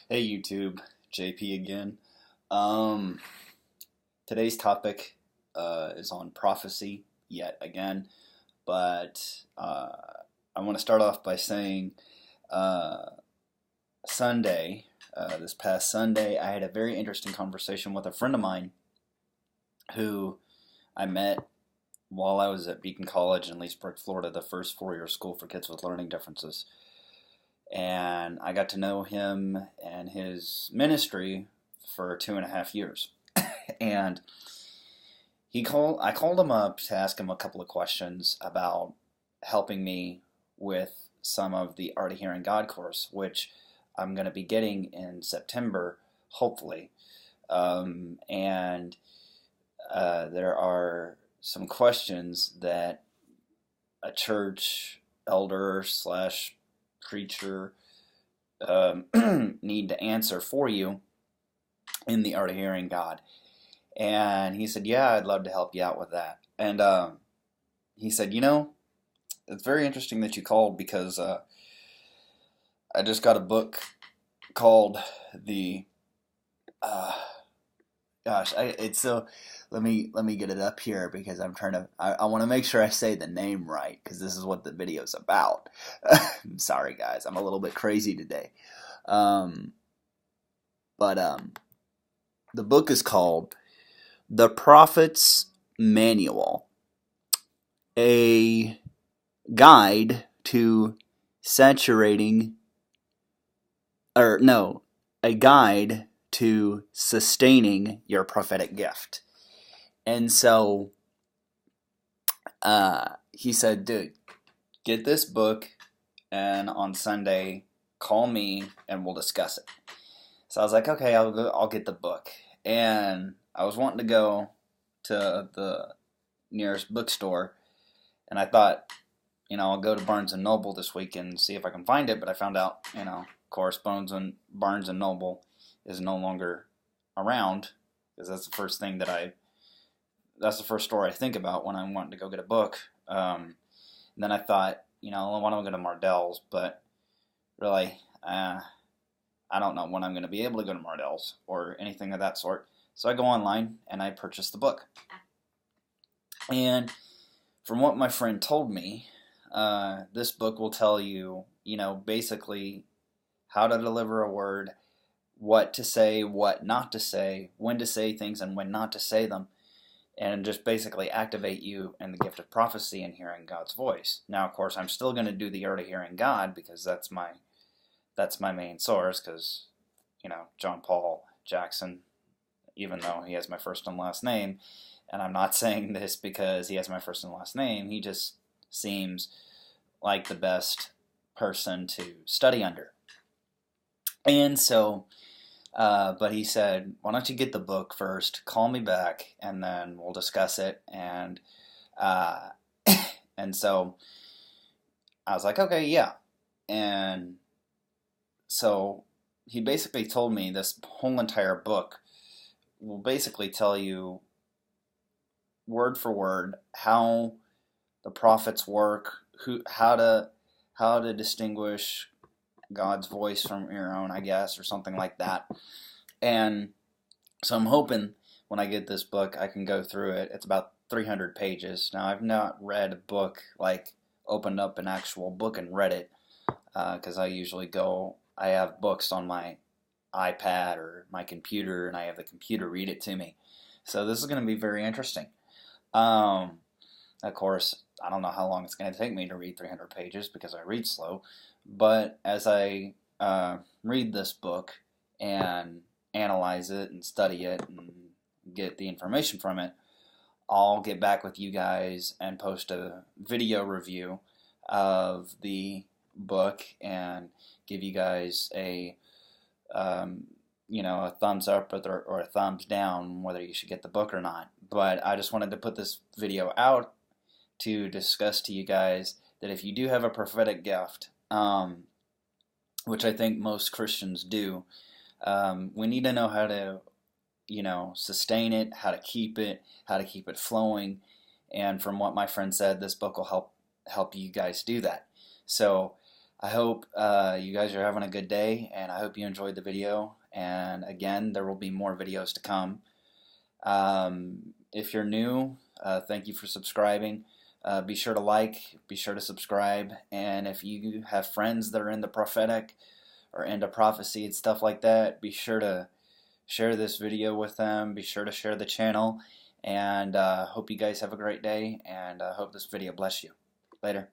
Hey YouTube, JP again. Um, Today's topic is on prophecy yet again, but I want to start off by saying uh, Sunday, this past Sunday, I had a very interesting conversation with a friend of mine who I met while I was at Beacon College in Leesburg, Florida, the first four-year school for kids with learning differences. And I got to know him and his ministry for 2.5 years. And I called him up to ask him a couple of questions about helping me with some of the Art of Hearing God course, which I'm going to be getting in September, hopefully. And there are some questions that a church elder slash preacher need to answer for you in the Art of Hearing God. And he said, yeah, I'd love to help you out with that. And he said, it's very interesting that you called because I just got a book called the, uh, it's so, let me get it up here because I want to make sure I say the name right because this is what the video's about. Sorry guys, I'm a little bit crazy today. Um, but the book is called The Prophet's Manual, a guide to saturating, or no, a guide to sustaining your prophetic gift. And so he said, dude, get this book, and on Sunday, call me and we'll discuss it. So I was like, okay, I'll get the book. And I was wanting to go to the nearest bookstore, and I thought, I'll go to Barnes and Noble this week and see if I can find it. But I found out, of course, Barnes and Noble is no longer around because that's the first store I think about when I'm wanting to go get a book. And then I thought, why don't I go to Mardell's? But really, I don't know when I'm going to be able to go to Mardell's or anything of that sort. So I go online and I purchase the book. And from what my friend told me, this book will tell you, basically how to deliver a word, what to say, what not to say, when to say things and when not to say them, and just basically activate you in the gift of prophecy and hearing God's voice. Now, of course, I'm still going to do the art of hearing God because that's my main source because, John Paul Jackson, even though he has my first and last name, and I'm not saying this because he has my first and last name, he just seems like the best person to study under. And so, but he said, why don't you get the book first, call me back, and then we'll discuss it. And, and so I was like, okay, yeah. And so he basically told me this whole entire book will basically tell you word for word how the prophets work, how to distinguish God's voice from your own, I guess, or something like that. And so I'm hoping when I get this book, I can go through it. It's about 300 pages. Now, I've not read a book, like opened up an actual book and read it, because I have books on my iPad or my computer, and I have the computer read it to me. So this is going to be very interesting. Of course, I don't know how long it's going to take me to read 300 pages because I read slow, but as I read this book and analyze it and study it and get the information from it, I'll get back with you guys and post a video review of the book and give you guys a thumbs up or a thumbs down whether you should get the book or not. But I just wanted to put this video out to discuss to you guys that if you do have a prophetic gift, which I think most Christians do, we need to know how to, sustain it, how to keep it flowing. And from what my friend said, this book will help you guys do that. So I hope you guys are having a good day, and I hope you enjoyed the video. And again, there will be more videos to come. If you're new, thank you for subscribing. Be sure to like, be sure to subscribe, and if you have friends that are into prophetic or into prophecy and stuff like that, be sure to share this video with them. Be sure to share the channel, and hope you guys have a great day, and hope this video bless you. Later.